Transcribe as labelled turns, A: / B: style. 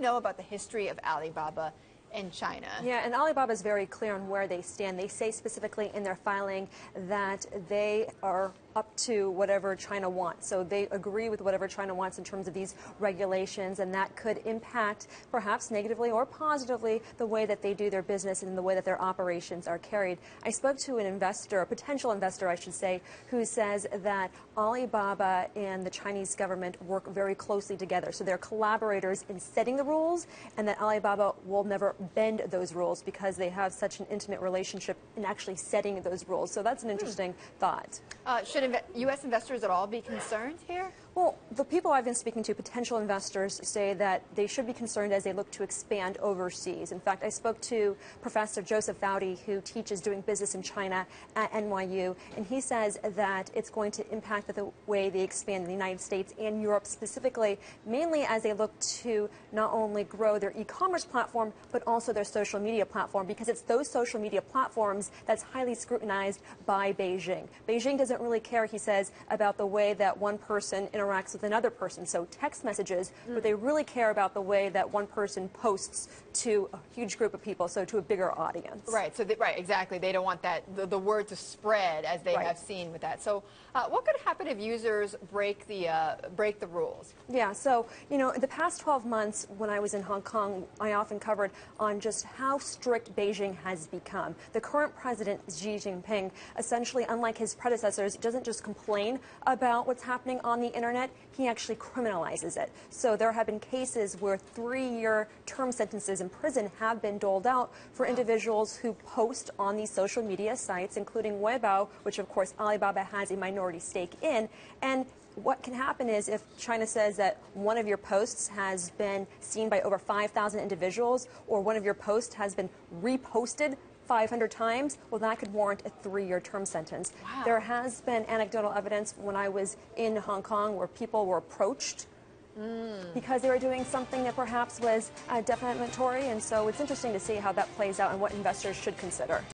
A: know about the history of Alibaba in China?
B: Yeah, and Alibaba is very clear on where they stand. They say specifically in their filing that they are up to whatever China wants. So they agree with whatever China wants in terms of these regulations, and that could impact, perhaps negatively or positively, the way that they do their business and the way that their operations are carried. I spoke to an investor, a potential investor, I should say, who says that Alibaba and the Chinese government work very closely together. So they're collaborators in setting the rules, and that Alibaba will never bend those rules because they have such an intimate relationship in actually setting those rules. So that's an interesting thought.
A: Should U.S. investors at all be concerned here?
B: Well, the people I've been speaking to, potential investors, say that they should be concerned as they look to expand overseas. In fact, I spoke to Professor Joseph Foudy, who teaches doing business in China at NYU, and he says that it's going to impact the way they expand in the United States and Europe specifically, mainly as they look to not only grow their e-commerce platform, but also their social media platform, because it's those social media platforms that's highly scrutinized by Beijing. Beijing doesn't really care, he says, about the way that one person interacts with another person, so text messages, but they really care about the way that one person posts to a huge group of people, so to a bigger audience.
A: Right, so right, exactly. They don't want that the word to spread as they have seen with that. So what could happen if users break the rules?
B: Yeah, so, you know, in the past 12 months when I was in Hong Kong, I often covered on just how strict Beijing has become. The current president, Xi Jinping, essentially, unlike his predecessors, doesn't just complain about what's happening on the internet, he actually criminalizes it. So there have been cases where 3-year term sentences in prison have been doled out for individuals who post on these social media sites, including Weibo, which of course Alibaba has a minority stake in. And what can happen is if China says that one of your posts has been seen by over 5,000 individuals, or one of your posts has been reposted 500 times, well, that could warrant a 3-year term sentence.
A: Wow.
B: There has been anecdotal evidence when I was in Hong Kong where people were approached because they were doing something that perhaps was defamatory, and so it's interesting to see how that plays out and what investors should consider.